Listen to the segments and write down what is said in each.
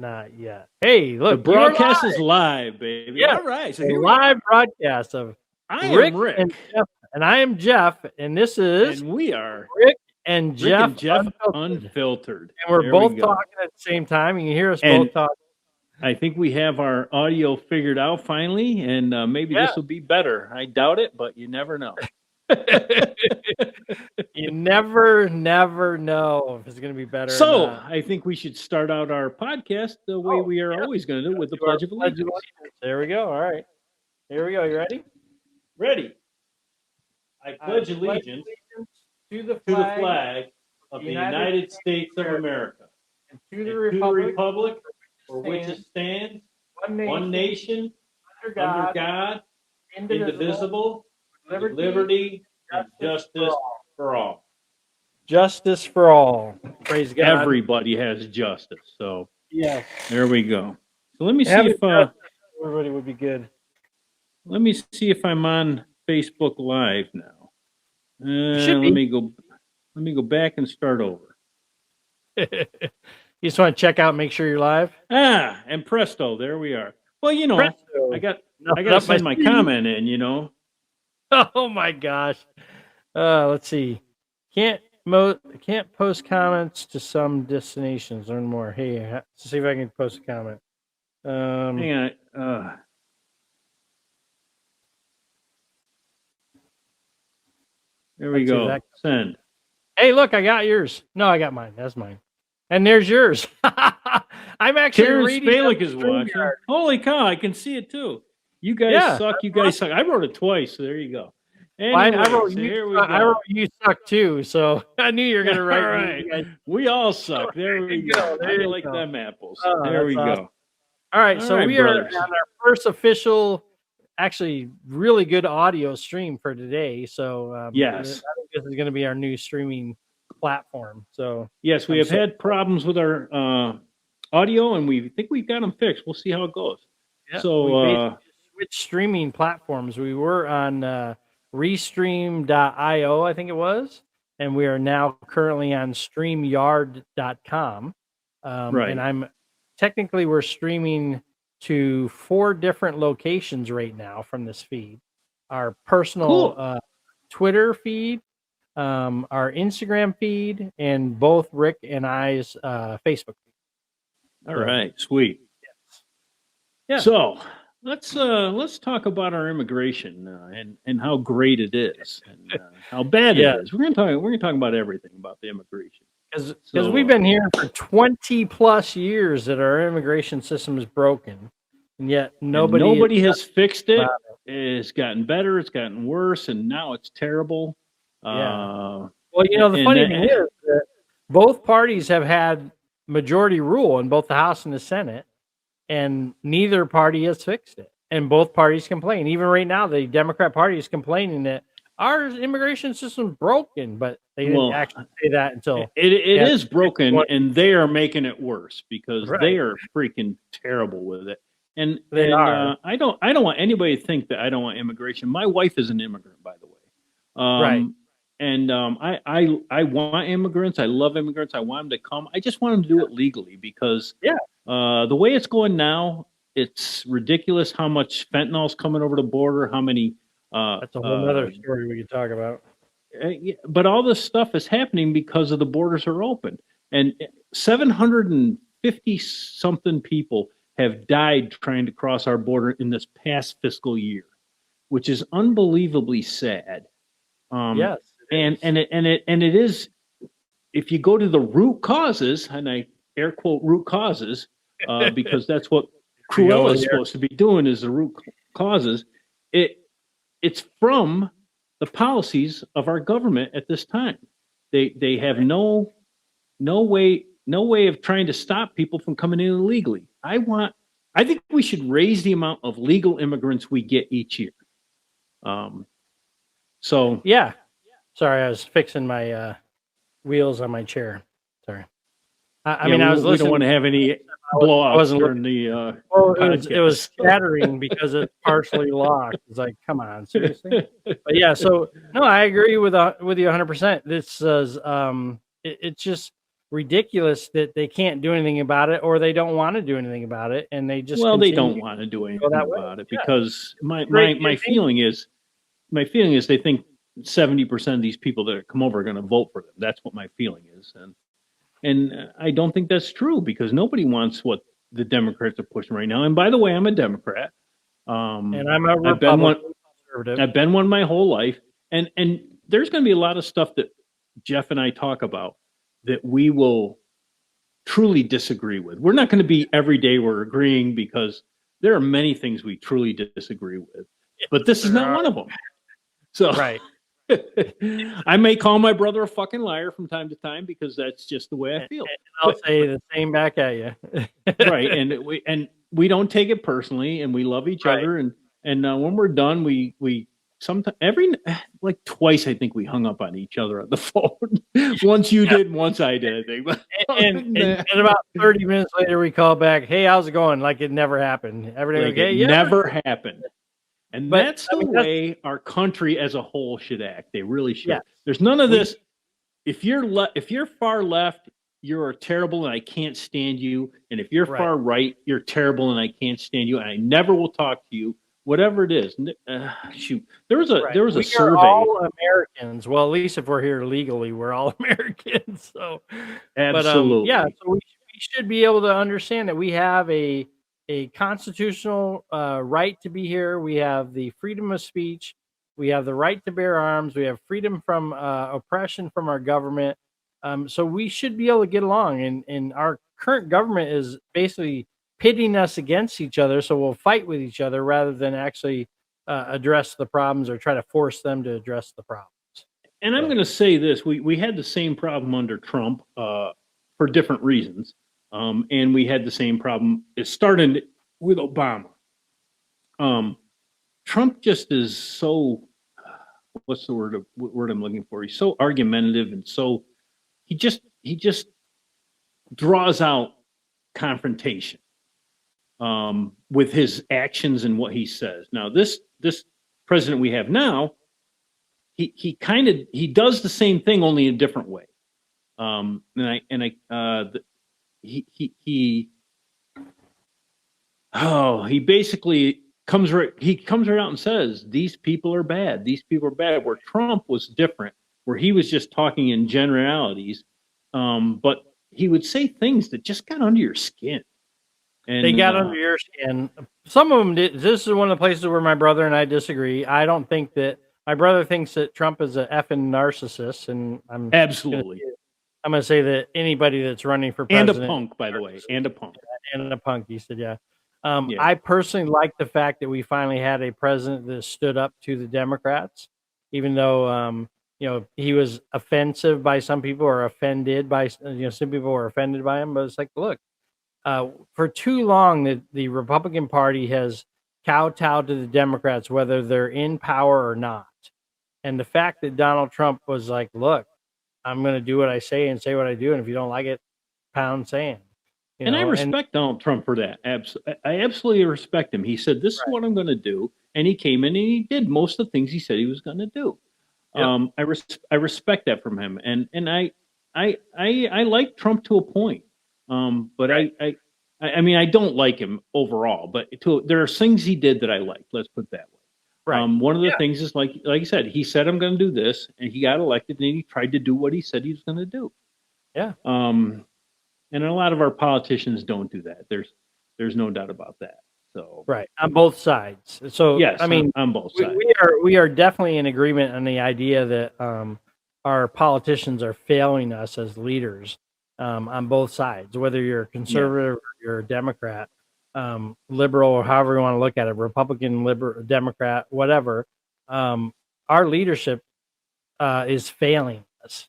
Not yet. Hey, look. The broadcast is live, baby. Yeah. All right. So a live broadcast of I am Rick. And Jeff. And I am Jeff. And this is... And we are... Rick and Jeff Unfiltered. And we're both talking at the same time. You can hear us both talking. I think we have our audio figured out finally, and maybe this will be better. I doubt it, but you never know. You never know if it's going to be better. So I think we should start out our podcast the way we are always going to do, with the Pledge of Allegiance. There we go. All right. Here we go. You ready? Ready. I pledge allegiance to the flag of the United States of America, and to the republic for which it stands, one nation, under God, indivisible, with liberty and justice for all. Justice for all. Praise God. Everybody has justice. So yeah, there we go. So let me see if everybody would be good. Let me see if I'm on Facebook Live now. Let me go back and start over. You just want to check out, make sure you're live. And presto, there we are. Well, you know, presto. I got to send my comment in, you know. Oh my gosh. Let's see. Can't post comments to some destinations. Learn more. Hey, let's see if I can post a comment. Hang on. There we go. Send. Hey, look, I got yours. No, I got mine. That's mine. And there's yours. I'm actually Karen reading. Spalick is watching. Holy cow, I can see it too. You guys suck. You guys suck. I wrote it twice, so there you go. Anyway, I wrote you suck too, so I knew you were going to write. All right. We all suck. There we go. How do you like them apples? There we go. All right, so we are on our first official, actually really good audio stream for today. So yes, I think this is going to be our new streaming platform. So yes, we have had problems with our audio, and we think we've got them fixed. We'll see how it goes. Yeah, so switch streaming platforms. We were on Restream.io, I think it was, and we are now currently on StreamYard.com. Right, and we're streaming to 4 different locations right now from this feed. Our personal Twitter feed, our Instagram feed, and both Rick and I's Facebook feed. All right, sweet. Yes. Yeah. So let's talk about our immigration and how great it is and how bad it is. We're gonna talk about everything about the immigration. Because we've been hearing for 20 plus years that our immigration system is broken, and yet nobody has fixed it. It's gotten better, it's gotten worse, and now it's terrible. Well, you know, the funny thing is that both parties have had majority rule in both the House and the Senate, and neither party has fixed it. And both parties complain. Even right now, the Democrat Party is complaining that our immigration system is broken, but they didn't actually say that until it is broken, and they are making it worse because they are freaking terrible with it. And I don't want anybody to think that I don't want immigration. My wife is an immigrant, by the way. And I want immigrants. I love immigrants. I want them to come. I just want them to do it legally because the way it's going now, it's ridiculous how much fentanyl is coming over the border. How many? That's a whole other story we could talk about. But all this stuff is happening because of the borders are open, and 750 something people have died trying to cross our border in this past fiscal year, which is unbelievably sad. Yes, and it is. If you go to the root causes, and I air quote root causes, because that's what Cruella is supposed to be doing, is the root causes. It's from the policies of our government at this time. They have no way of trying to stop people from coming in illegally. I think we should raise the amount of legal immigrants we get each year. So yeah. Sorry, I was fixing my wheels on my chair. Sorry. I mean, I was listening. We don't want to have any blowouts during the it was scattering because it's partially locked. It's like, come on, seriously? But yeah, so no, I agree with you 100%. This says it's just ridiculous that they can't do anything about it, or they don't want to do anything about it, and they just Well, they continue don't want to do go anything that way. about it Yeah. because Great my feeling is they think 70% of these people that come over are going to vote for them. That's what my feeling is, and I don't think that's true because nobody wants what the Democrats are pushing right now. And by the way, I'm a Democrat. And I'm a I've been one. Republican conservative. I've been one my whole life, and there's going to be a lot of stuff that Jeff and I talk about that we will truly disagree with. We're not going to be every day we're agreeing because there are many things we truly disagree with, but this is not one of them. So Right. I may call my brother a fucking liar from time to time because that's just the way I feel. And I'll say the same back at you. Right, and we don't take it personally, and we love each other, and when we're done, we sometimes like twice I think we hung up on each other on the phone. Once you did, once I did, I think. But and about 30 minutes later, we call back, "Hey, how's it going?" Like it never happened. Everything like okay? it Yeah. never happened. And But, that's the way our country as a whole should act. They really should. Yes. There's none of this. If you're far left, you're terrible and I can't stand you. And if you're far right, you're terrible and I can't stand you. And I never will talk to you. Whatever it is. Shoot. There was a survey. We're all Americans. Well, at least if we're here legally, we're all Americans. So Absolutely. But, so we should be able to understand that we have a constitutional right to be here. We have the freedom of speech. We have the right to bear arms. We have freedom from oppression from our government. So we should be able to get along. And our current government is basically pitting us against each other. So we'll fight with each other rather than actually address the problems or try to force them to address the problems. And I'm going to say this. We had the same problem under Trump for different reasons. And we had the same problem. It started with Obama. Trump just is so, what's the word I'm looking for? He's so argumentative and so he just draws out confrontation with his actions and what he says. Now this president we have now, he does the same thing only a different way. He basically comes right out and says these people are bad. These people are bad. Where Trump was different, where he was just talking in generalities, but he would say things that just got under your skin. And they got under your skin. Some of them did. This is one of the places where my brother and I disagree. I don't think that my brother thinks that Trump is an effing narcissist, and I'm absolutely. I'm going to say that anybody that's running for president. And a punk, by the way. And a punk. And a punk, he said, yeah. I personally like the fact that we finally had a president that stood up to the Democrats, even though, he was offensive by some people or offended by, some people were offended by him. But it's like, look, for too long, the Republican Party has kowtowed to the Democrats, whether they're in power or not. And the fact that Donald Trump was like, look, I'm going to do what I say and say what I do. And if you don't like it, pound sand. I respect Donald Trump for that. I absolutely respect him. He said, this is what I'm going to do. And he came in and he did most of the things he said he was going to do. Yep. I respect that from him. And I like Trump to a point. But I mean, I don't like him overall, but there are things he did that I like. Let's put it that way. Right. One of the things is like you said, he said, I'm going to do this, and he got elected, and he tried to do what he said he was going to do. Yeah. And a lot of our politicians don't do that. There's no doubt about that. So right on both sides. So yes, I mean, on both sides, we are definitely in agreement on the idea that our politicians are failing us as leaders on both sides, whether you're a conservative or you're a Democrat. Liberal or however you want to look at it, Republican, liberal, Democrat, whatever. Our leadership is failing us,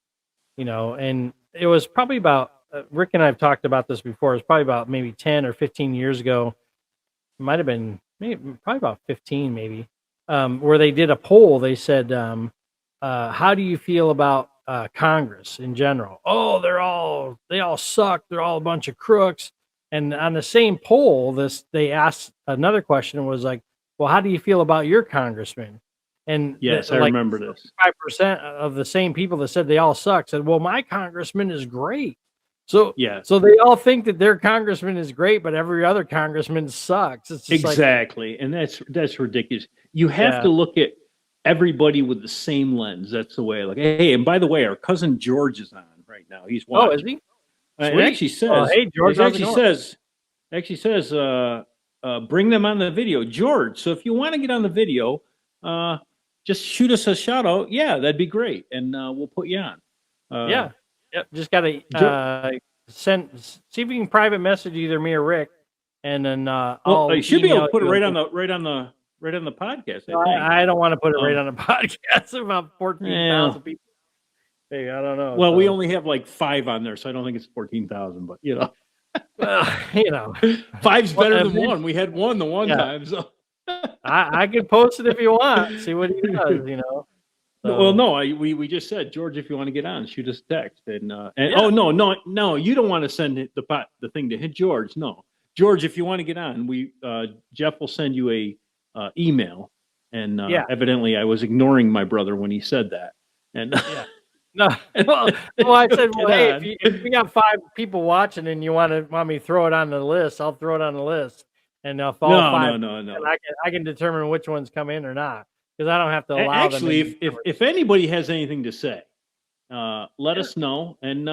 and it was probably about Rick and I have talked about this before. It was probably about maybe 10 or 15 years ago. It might have been probably about 15 maybe, where they did a poll. They said, how do you feel about Congress in general? Oh, they all suck. They're all a bunch of crooks. And on the same poll, they asked another question was like, well, how do you feel about your congressman? And yes, I remember this. 5% of the same people that said they all suck said, well, my congressman is great. So yeah. So they all think that their congressman is great, but every other congressman sucks. It's just exactly, and that's ridiculous. You have to look at everybody with the same lens. That's the way. Like, hey, and by the way, our cousin George is on right now. He's watching. Oh, is he? It actually says, hey, George, actually says, bring them on the video, George. So if you want to get on the video, just shoot us a shout out. Yeah, that'd be great, and we'll put you on. Yeah, just gotta see if you can private message either me or Rick, and then I should be able to put it right on the podcast. I don't want to put it right on the podcast. About 14,000 people. Hey, I don't know. Well, we only have like 5 on there, so I don't think it's 14,000. But well, 5's better than 1. We had 1 the one time, so I could post it if you want. See what he does, So. Well, no, we just said, George, if you want to get on, shoot us a text. Oh no, you don't want to send the thing to hit George. No, George, if you want to get on, Jeff will send you a email. And evidently, I was ignoring my brother when he said that. And no, well, I said, well, hey, if we got 5 people watching and you want me to throw it on the list, I'll throw it on the list. And if all 5, I can determine which ones come in or not, because I don't have to allow actually, them. Actually, if anybody has anything to say, let us know, and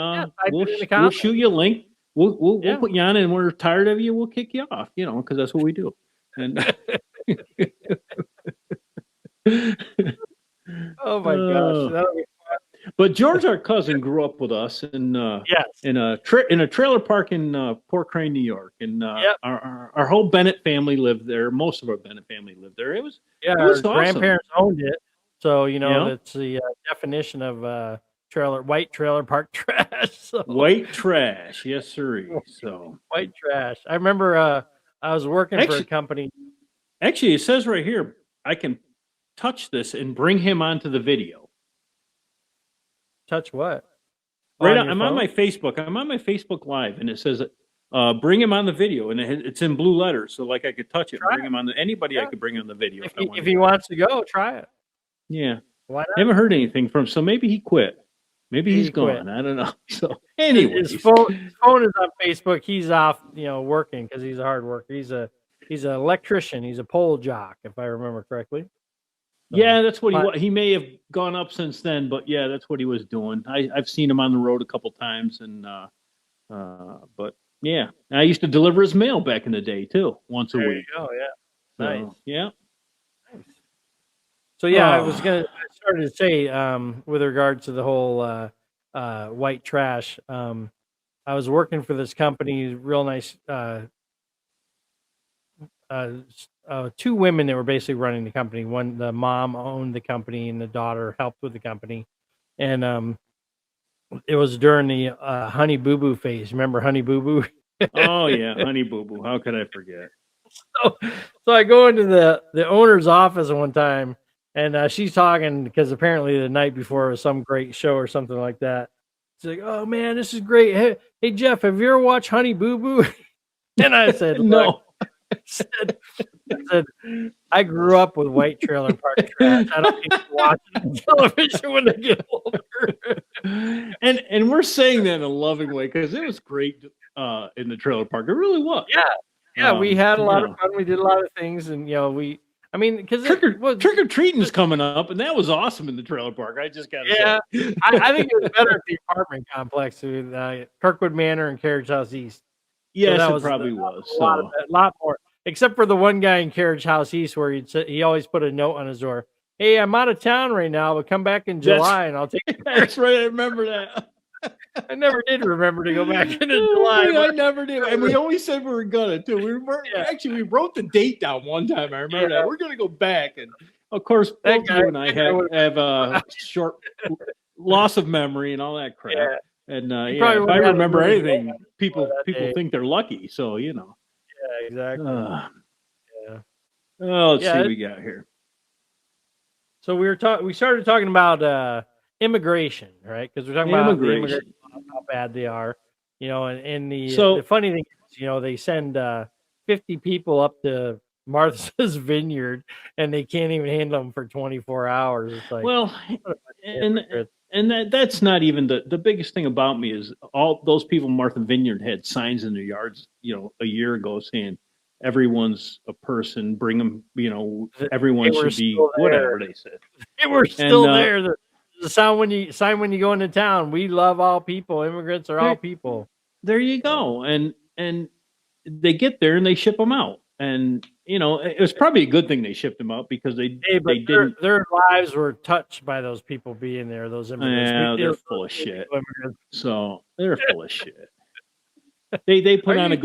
we'll shoot you a link. We'll put you on, and we're tired of you, we'll kick you off, because that's what we do. And oh my gosh, that'll be. But George, our cousin, grew up with us in a trailer park in Port Crane, New York, and our whole Bennett family lived there. Most of our Bennett family lived there. It was our awesome. Grandparents owned it, so that's the definition of white trailer park trash. So. White trash, yes, sir. So white trash. I remember I was working for a company. Actually, it says right here I can touch this and bring him onto the video. Touch what? Right, I'm on my Facebook. I'm on my Facebook Live, and it says, "Bring him on the video," and it's in blue letters, so like I could touch it, and bring him on. Anybody I could bring on the video if he wants to go, try it. Yeah, why not? I haven't heard anything from him, so maybe he quit. Maybe he's gone. I don't know. So anyway, his phone is on Facebook. He's off, working because he's a hard worker. He's an electrician. He's a pole jock, if I remember correctly. Yeah, that's what he may have gone up since then, but yeah, that's what he was doing. I've seen him on the road a couple times, and but yeah, I used to deliver his mail back in the day too, once a week. Oh yeah, nice. So, yeah. Nice. So yeah, I started to say with regard to the whole white trash. I was working for this company, real nice. 2 women that were basically running the company. One, the mom owned the company, and the daughter helped with the company. And it was during the Honey Boo Boo phase. Remember Honey Boo Boo? Oh yeah, Honey Boo Boo. How could I forget? So I go into the owner's office one time, and she's talking because apparently the night before was some great show or something like that. She's like, "Oh man, this is great. Hey Jeff, have you ever watched Honey Boo Boo?" And I said, "No." I said, I grew up with white trailer park trash. I don't need to watch television when they get older. And we're saying that in a loving way because it was great in the trailer park. It really was. Yeah. We had a lot of fun. We did a lot of things, and because trick or treating's coming up, and that was awesome in the trailer park. I just got to say, I think it was better at the apartment complex with Kirkwood Manor and Carriage House East. Yes, so it probably was. A lot more. Except for the one guy in Carriage House East where he always put a note on his door. Hey, I'm out of town right now, but come back in July and I'll take you. That's right. I remember that. I never did remember to go back into July. I never did. And we always said we were going to. Actually, we wrote the date down one time. I remember that. We're going to go back. And, of course, both you and I have a short loss of memory and all that crap. Yeah. And if I remember anything, people think they're lucky. So, Yeah, exactly. Let's see what we got here. So we started talking about immigration, right? Because we're talking about immigration, how bad they are, and the funny thing is, they send 50 people up to Martha's Vineyard, and they can't even handle them for 24 hours. It's like, well, And that's not even the biggest thing about me is all those people in Martha Vineyard had signs in their yards, a year ago saying everyone's a person, bring them, everyone should be whatever they said. They were still there. The sign when you go into town, we love all people. Immigrants are all people. There you go. And they get there and they ship them out. And it was probably a good thing they shipped them out because they didn't. Their lives were touched by those people being there. Those immigrants. Yeah, they're full of shit. So they're full of shit. They put on a good